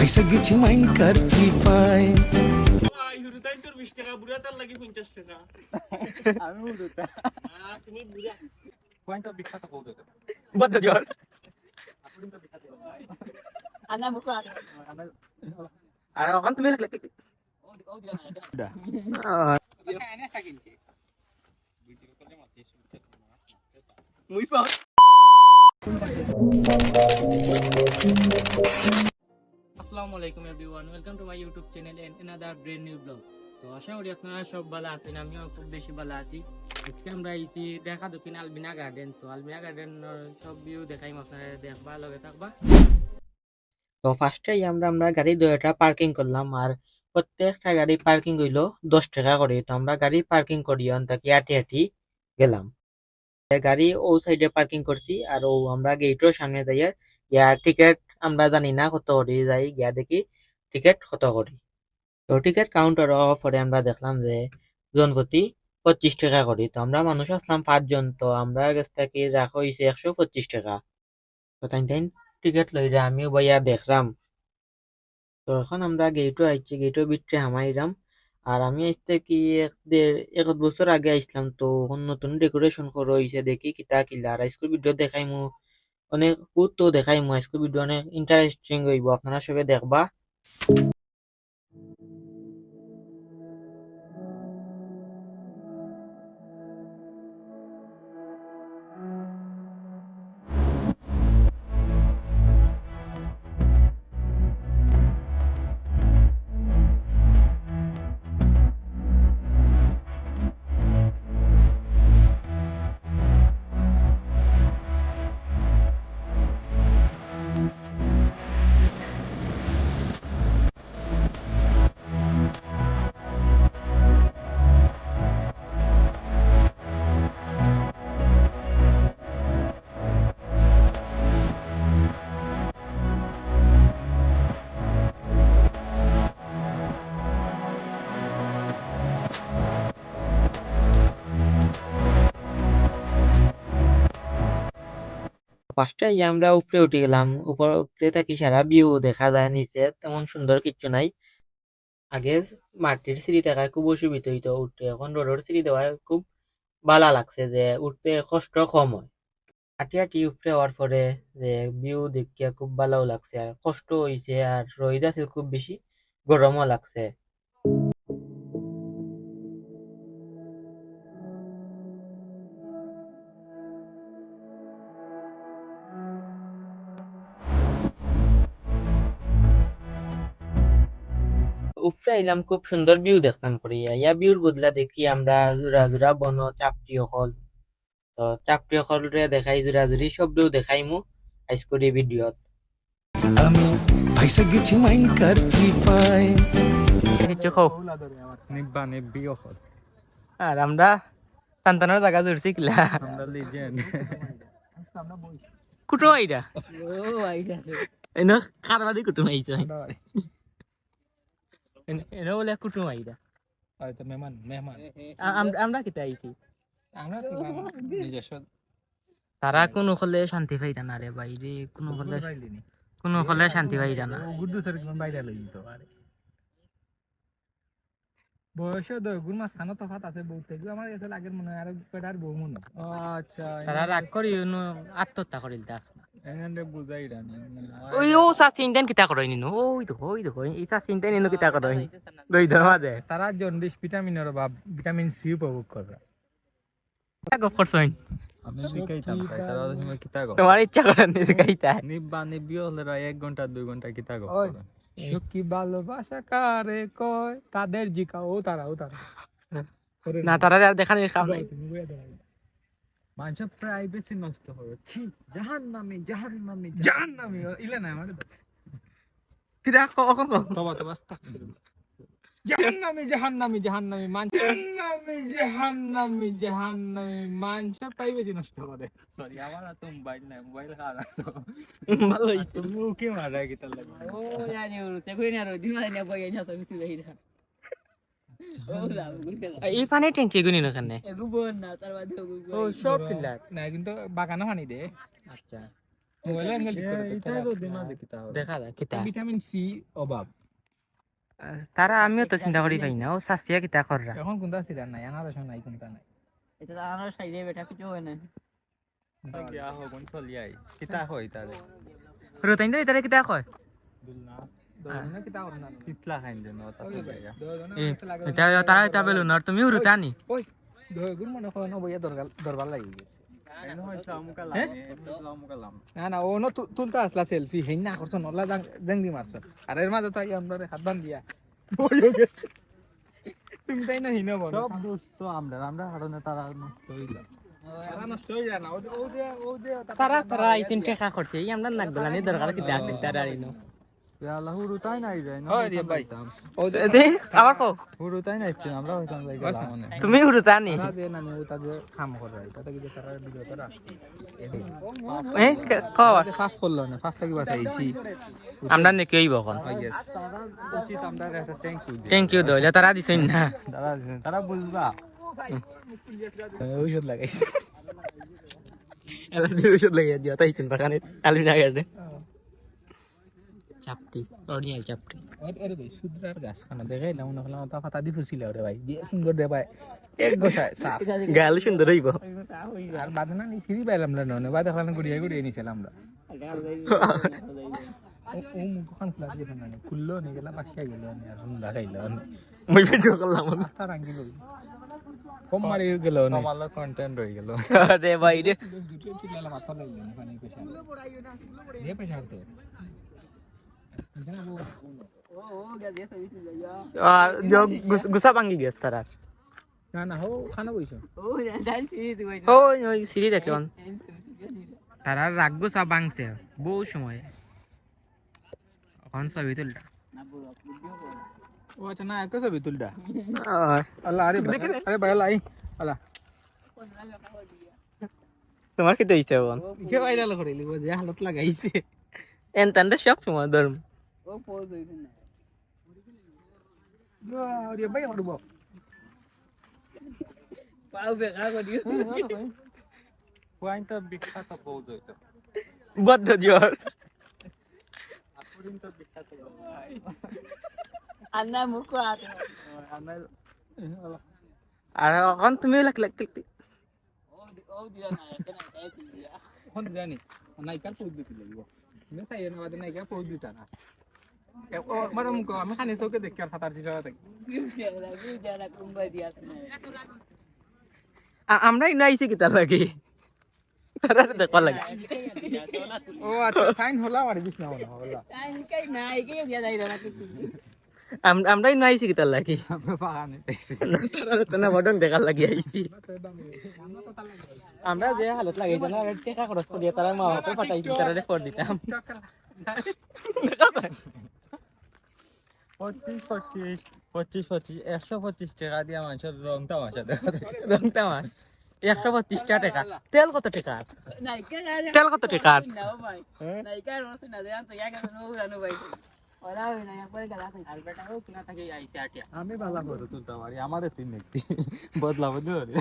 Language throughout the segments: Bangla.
ভাইসা গেছি মাইন কারচি পায় শুরুতেই তোর 20 টাকা বুড়া তার লাগি 50 টাকা আমি বুঝতে তুমি বুড়া পয়েন্ট বিখ্যাত বলতে বদ্ধ জল আনা বুকা আর এখন তুমি লাগলে মুই পাও আসসালামু আলাইকুম everyone welcome to my YouTube channel and another brand new vlog. তো আশা করি আপনারা সব ভালো আছেন, আমিও খুব বেশি ভালো আছি। আজকে আমরা আইছি দেখা দক্ষিণ আলবিনা গার্ডেন। তো আলবিনা গার্ডেনের সব ভিউ দেখাইম, আপনারা দেখবা লগে থাকবা। তো ফার্স্টেই আমরা গাড়ি দুইটা পার্কিং করলাম, আর প্রত্যেকটা গাড়ি পার্কিং হইলো 10 টাকা করে। তো আমরা গাড়ি পার্কিং করি তাকে হাঁটি হাঁটি গেলাম। গাড়ি ও সাইডে পার্কিং করছি, আর ও আমরা গেটের সামনে যাইয়া গিয়া টিকিট আমরা জানি না কত করে, যাই গিয়া দেখি টিকিট কত করে। তো টিকিট কাউন্টার পরে আমরা দেখলাম যে জনপ্রতি 25 টাকা করে। তো আমরা মানুষ আসলাম 5 জন, তো আমরা কাছ থেকে রাখা হয়েছে 125 টাকা। তো তাই টিকিট লইরা আমিও বইয়া দেখলাম। তো এখন আমরা গেটও আইছি, গেটের ভিতরে হামাইরাম। আর আমি আসতে কি এক বছর আগে আইসলাম, তো নতুন ডেকোরেশন করা হয়েছে, দেখি কিতা কিলা। আর স্কুল ভিডিও দেখাইমু অনেক বহুত, তো দেখাইমু স্কুল ভিডিও অনেক ইন্টারেস্টিং হইব, আপনারা সবাই দেখবা। ফার্স্টে আমরা উপরে উঠে গেলাম, উপরে থাকি সারা ভিউ দেখা যায়। নিচে তেমন সুন্দর কিছু নাই। আগে মাটির সিঁড়ি থাকায় খুব অসুবিধা হইতো উঠতে, এখন রোডের সিঁড়ি দেওয়ায় খুব ভালো লাগছে, যে উঠতে কষ্ট কম হয়। হাঁটি হাঁটি উপরে হওয়ার পরে যে ভিউ দেখিয়া খুব ভালো লাগছে, আর কষ্ট হইছে, আর রোদ আছে খুব বেশি, গরমও লাগছে। উপরে আইলাম, খুব সুন্দর ভিউ দেখতাম করি। ইয়া ভিউর বদলা দেখি আমরা জোড়া জোড়া বন চাপটি হল। তো চাপটি হল রে দেখাই, জোড়া জুড়ি শব্দ দেখাইমু আইস করি ভিডিওত। আমি ভাইসা গেছি মাইন কারচি পায় কিছু খাও। নিব্বা নিব্বি অখত আর আমরা সন্তানের জায়গা জুড়ছি কিলা আমরা লিজেন্ড কুটুম আইরা ও আইডা এনে খারাদি কুটুম আইছে, এনে বলে কুটুম আইরা। হয়তো মেহমান মেহমান আমরা কিতা আইছি, আমরা নিজস্ব তারা কোনো হলে শান্তি পাইরা না রে বাইরে, কোনো হলে শান্তি পাইরা না। গুড্ডু স্যার কোন বাইরে লই তো আরে বয়স তো গুণ মাস খানো তো ফাত আছে বহুত এগুলো আমার কাছে লাগের মনে হয় আর কয়টার বউ মনে আচ্ছা তারা রাগ করি আত্মহত্যা করিল দাস না। এখানে বুঝাই রানি ওই ও সা চিন্তান কিতা করই নিনো, ওই তো এই সা চিন্তান নিনো কিতা করই দুই ধর মাঝে তারা জন্ডিস ভিটামিনের অভাব ভিটামিন সি উপভোগ করে গপ করছইন। আমি শিখাইতাম তারা তুমি কিতা গো তোমার ইচ্ছা করে নিছে গাইতা নিব্বা নিব্বি হলে 1 ঘন্টা 2 ঘন্টা কিতা গো সখী ভালোবাসা কারে কয় কাদের জিকা ও তারা না, তারা আর দেখানোর কাম নাই। মানুষের প্রাইভেসি নষ্ট হয়ে ছি জাহান্নামী ইলা না আমারে কিতা কখন তবা আস্তাগফিরুল্লাহ জাহান্নামী মানুষের প্রাইভেসি নষ্ট করে। সরি আমার তো মোবাইল নাই, মোবাইল খারাপ তো ভালো হইছে। মুখে মারা কিতা লাগে ও জানি ও তে কই না রো দিমা না বই না সব কিছু দেই না ও লাভ গুলকে এই পানি ট্যাঙ্কি গুনি না কেন? এগু বন না তার বাদে ও সব কিলা না কিন্তু বাগানো পানি দে আচ্ছা মোবাইল অ্যাঙ্গেল ঠিক করে এটাই রোদি মাঝে কিতা হবে দেখা যায় কিতা ভিটামিন সি অভাব তারা আমিও তো চিন্তা করি পাই না ও সাসিয়া কিতা কররা এখন কোনটা সিদার নাই আনারস নাই কোনটা নাই এটা তো আমার সাইডে বেটা কিছু হয় না গিয়া হগুন চলি আই কিতা হয় তারে রতাইন তারা কিতা কয় দুলনা দোনা কিতা করনা পিছলা খাইন যেন ওটা চলিয়া এটা তারা এটা বেলুন আর তুমিও রুতানি ওই গুণ মনে হয় না বইয়া দরবার লাগি গেছে এনো হইছে আমুকা লাগে আমুকা লাম না না ও ন তুলতা আসলা সেলফি হেই না করছ নলা জঙ্গি মারছ আর এর মাঝে তাই আমরা হাত বান দিয়া বইও গেছে তুমি তাই না হিনা বল সব দোষ তো আমরা হারনে তারা নষ্ট হইল তারা নষ্ট হয়ে যায় না ও যে তারা আইছেন টেকা করতে এই আমরা নাক বেলানি দরকার কিতা আছে তারা আইনো ইয়ালা হুরু তাই নাই যায় না হয় রে ভাই ও দে আবার কো হুরু তাই নাই ছিল আমরা হইতাম যাই গেলাম মনে তুমি রুতানি তারা যে না ও তাদের কাম করে তাতে কি তারা ভিডিও তারা এ কও তাতে ফাফ করলো না ফাফ থেকে বাঁচাইছি আমরা নে কই বকন তারা উচিত আমরা একটা থ্যাংক ইউ দইলে তারা দিছেন না তারা বুঝবা ঔষধ লাগাইছি এলার্জি ওষুধ লাগিয়ে দিও তাই তিন বাগানে আলমিনা গার্ডে চাপটি অরিজিনাল চাপটি আরে ভাই সুদ্রার গাছ খানা দেখাইলাম মনে হলো তা পাতা দি ফুছিল রে ভাই যে সুন্দর দে ভাই এক গোছায় সাফ গাল সুন্দর হইব আর বাদে না সিঁড়ি পাইলাম না ননে বাদে খানা গুড়িয়ে গুড়িয়ে নিছিলাম আমরা ও মুখখান খোলা দিয়ে না খুললো নি গেলা পাশিয়া গেল আর সুন্দর খাইলো মই ভিডিও করলাম রাস্তা রাঙ্গি গেল কম মারি গেল না তোমার কন্টেন্ট হয়ে গেল আরে ভাই রে দুটো চিল্লালা মাথা লাগলো না পানি পেশা দিয়ে পেশা তো গুসা ভাঙ্গি গেছ তারার না না হো খানা বইছো ওই সিঁড়ি দেখে তারার রাগ গুসা ভাঙছে বহু সময় এখন ছবি তুলটা ও আচ্ছা না একো ছবি তুলটা আল্লাহ আরে ভাই আল্লাহ আল্লাহ তোমার কি হইছে এখন কে ভাইরাল করে লিবো যে হালত লাগাইছে এনতান্ডে সব সময় ধর্ম ও পোজ হইছে না রে ভাই হড়ব পাও বেকা করিও পয়েন্টটা বিখ্যাত বহুত হইতো বদ্ধ জোর আপুরিন তো বিখ্যাত আন্না মুকো আতে আর এখন তুমিও লাগ লাগ ও দিলা না এটা না এটা দিয়া কোন জানি নাইকার পোজ দিতে লাগিব তুমি তাই না বাদে নাইকার পোজ দিতা না ও মারম কো আমি খানি চোখে দেখি আর 87 টাকা থাকি বিউজারা কুম্বা দিয়া আমরা ইনো আইছি কিতা লাগে তারা দেখবা লাগে ও আচ্ছা সাইন হলা মারি দিস না হলা কাই নাই কে দিয়া যাইরা না আমরা ইনো আইছি কিতা লাগে আমরা বাগানে পাইছি তারা তো না বডন দেখার লাগি আইছি আমরা যে হালত লাগাইছে না টাকা খরচ করি তারা মা বাপে পাঠাইছি তারা রেকর্ড দিতাম 25 টাকা দিয়া মানুষের রং তামাশা দেখা রং তামার 125 টাকা তেল কত টাকা নাই কে তেল কত টাকা নাও ভাই নাই কে রস না দেন তো ইয়াকে নো জানো ভাই ওরা ওই না একবার গলা থাকে আর বেটা ও কিনা থাকে আইছে আটিয়া আমি বালা করে তুলতে পারি আমারে তিন নেকি বদলাবো ধরে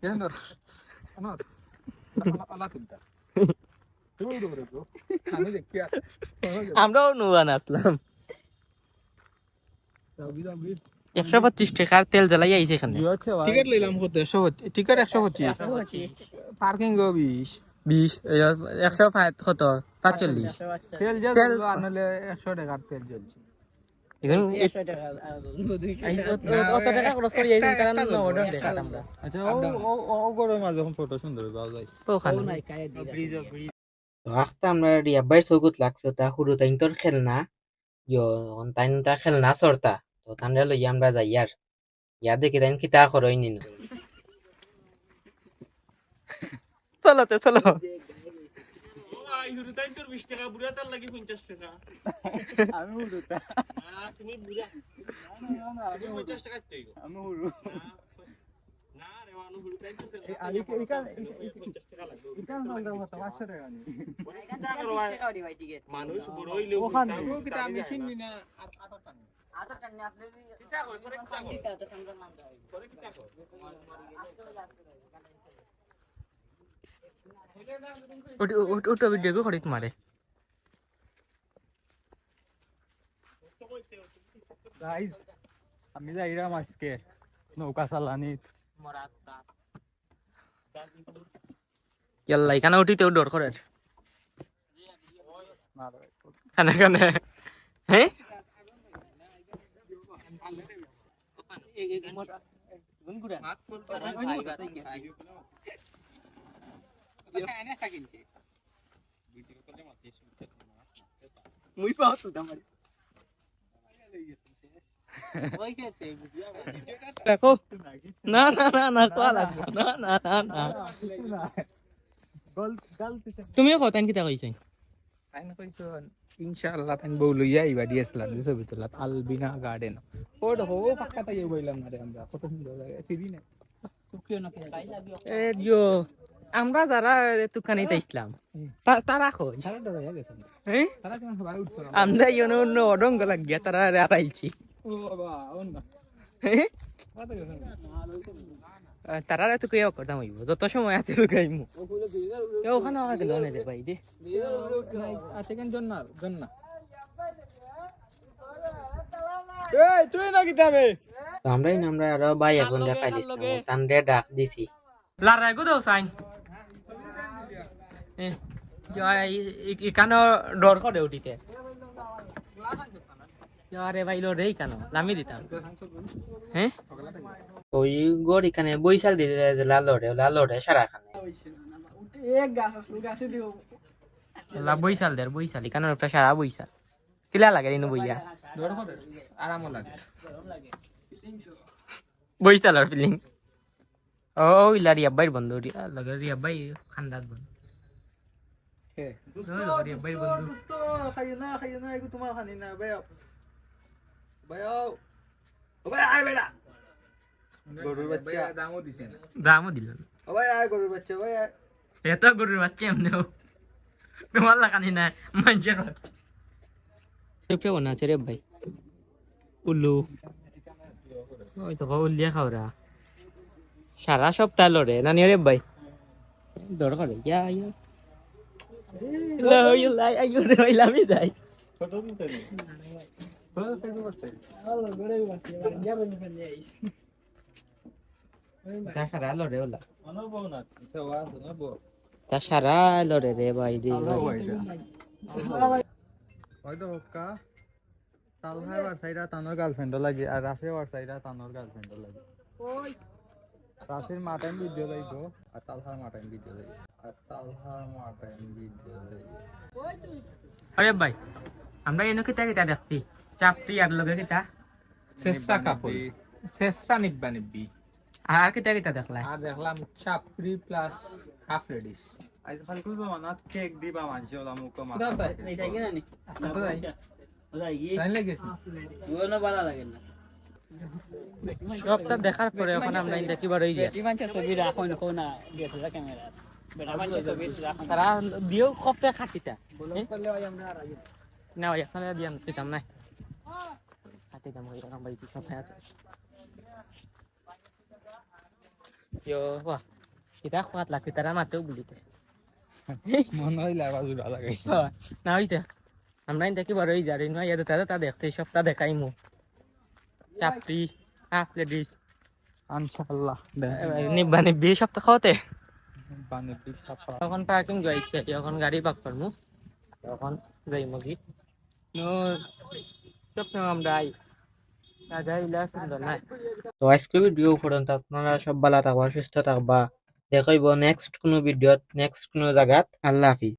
কেন ধর আমার আল্লাহ তিনটা তুই দৌড়ে গো আমি দেখি আর আমরাও নুয়ান আসলাম 125 টাকার তেল জ্বালাই আইছে এখানে টিকেট লইলাম কত 125 টিকেট 125 পার্কিং গো 20 20 105 কত 45 তেল যে তেল আনলে 100 টাকার তেল জ্বলছে এখন 100 টাকা আর 200 কত টাকা খরচ করি আইছেন তারা না অর্ডার দেখাত আমরা আচ্ছা ও গরম মাঝে যখন ফটো সুন্দর পাওয়া যায় তো ওখানে নাই কায় ব্রিজ তো আখতা আমরা রিয়াবাই চৌকুত লাগছে তা হুরু তাইন তোর খেলনা তাইন তা খেলনা সরতা তো তানরে লই আমরা যাই আর ইয়া দেখি তাইন কিতা করই নিন চলো চলো আমি উড়ুতা আমি উড়ু আগে ইকা ইকা মালদা কত 500 টাকা নি মানুষ বড় হইলে ওখান ও কিটা আমি চিনি না আদর টানি আপনি কিতা কই করে কিতা কই দিতে তো সুন্দর নাম দাও করে কিতা কই ওটা ভিডিও করে তোমারে গাইস আমি যাইরাম আজকে নৌকা চালানিত ইয়াল্লা এখানে উঠিতেও ডর করে না রে, খানে খানে হ্যাঁ মুই পাও তো দামারি দেখো না না না না কোয়া লাগবে না না না না তুমিও কথা কিতা কইছ আইন কইছো ইনশাআল্লাহ তাই বউ লইয়া আইবা ডিএসএলআর দিয়ে ছবি তোলা আলবিনা গার্ডেন ও দেখো ও পাক্কা তাই বইলাম না রে আমরা কত সুন্দর লাগে সিঁড়ি না এ জো আমরা যারা তুকানিতে ইসলাম তারা কই সারা ডরে গেছে হ্যাঁ তারা কেমন সবাই উঠছো আমরা ইয়নো অন্য অডঙ্গ লাগিয়া তারা আড়াইছি ও বাবা ওন না হ্যাঁ কত গেছে তারা তো কেউ করতাম হইব যত সময় আছে তো গাইমু ওখানে আমার গেল না রে ভাই রে আছে কেন জন্না এই তুই না কিতাবে আমরা আরো ভাই এখন দেখাই দিছিলাম তানরে ডাক দিছি লারাই গো দাও সাইন ইকানো ডর করে উঠিতে আরে ভাই লো রে কেন লামি দিতাম হ্যাঁ ওই গড়ি কানে বইসাল দিলে লালরে সারা খানে এক গাছ আসলো গাছে দিও লা বইসাল দের বইসাল ইকানোর উপরে সারা বইসাল কিলা লাগে ইনু বইয়া ডর করে আরাম লাগে বইসালার ফিলিং ও ইলা রিয়াবাইর বন্ধু লাগে রিয়াবাই খান্দাত বন্ধু কে রিয়াবাইর বন্ধু দোস্ত খাইও না এগু তোমার খানি না ভাইও ও ভাই আয় বেটা গরুর বাচ্চা দামও দিছেন দামও দিল ও ভাই আয় গরুর বাচ্চা ভাই আয় এত গরুর বাচ্চা এমনিও তোমার লাগানি না মানুষের বাচ্চা চুপে না আছে রে ভাই উল্লু ওই তো উল্লিয়া খাওরা সারা সপ্তাহ লড়ে না নিয়ে রে ভাই ডর করে ইয়া ইয়া লই লাই আইও রে লামি যাই ছোট দিতে নি ছোট দিতে পারছে আলো গরে বাসে যাবেন ফেলে আই সারা লড়ে ওলা অনুভব না তো ওয়াজ না বো তা সারা লড়ে রে ভাই রে হয়তো হক্কা তাল ভাইবার সাইডা তানোর গার্লফ্রেন্ড লাগে আর রাফে ওর সাইডা তানোর গার্লফ্রেন্ড লাগে ওই রাফির মাটাইম ভিডিও লাইবো আর তালহার মাটাইম ভিডিও লাইবো আর তালহার মাটাইম ভিডিও লাইবো ওই তুই আরে ভাই আমরা এনে কিতা কিতা দেখছি চাপটি আর লগে কিতা শেষরা কাপড় শেষরা নিব্বা নিব্বি আর কিতা কিতা দেখলা আর দেখলাম চাপড়ি প্লাস হাফ রেডিস আজ খালি কইবো না কেক দিবা মানছে ওলা মুখ মা দাও তাই এই যাই না নি আচ্ছা যাই ওই গিয়ে লাইন লাগিস ওনো ভালো লাগে না সবটা দেখার পরে এখন আমরা দেখিবার হই যায় বেটি মানছে ছবি রাখো না কোনা গেছে ক্যামেরা বেটা মানছে ছবি রাখো না তারা দিও কপতে খাটিতা করলে ভাই আমরা আর আই না ভাই এখন দিয়াম দিতাম না খাটিতাম ওই রকম ভাই কি কথা আছে ইয়ো বাহ কিতা খাত লাগতে তারা মাতেও বলিতে মন হইলা আওয়াজ ভালো লাগে না হইছে আমরা দেখিবার হই যায় না ইয়াদ তা দেখতে সবটা দেখাইমু চাপটি হাফ লেডিস ইনশাআল্লাহ নিব্বা নিব্বি সপ্তাহ খাওয়াতে বানে বিট চাপা তখন পার্কিং যাইছে এখন গাড়ি পাক করমু তখন যাই মগি নো সপ্তাহ আমরা আই যাইলা সুন্দর না তো আজকে ভিডিও পর্যন্ত আপনারা সব ভালো থাকবা সুস্থ থাকবা দেখাইব নেক্সট কোনো ভিডিওত নেক্সট কোনো জায়গাত আল্লাহ হাফিজ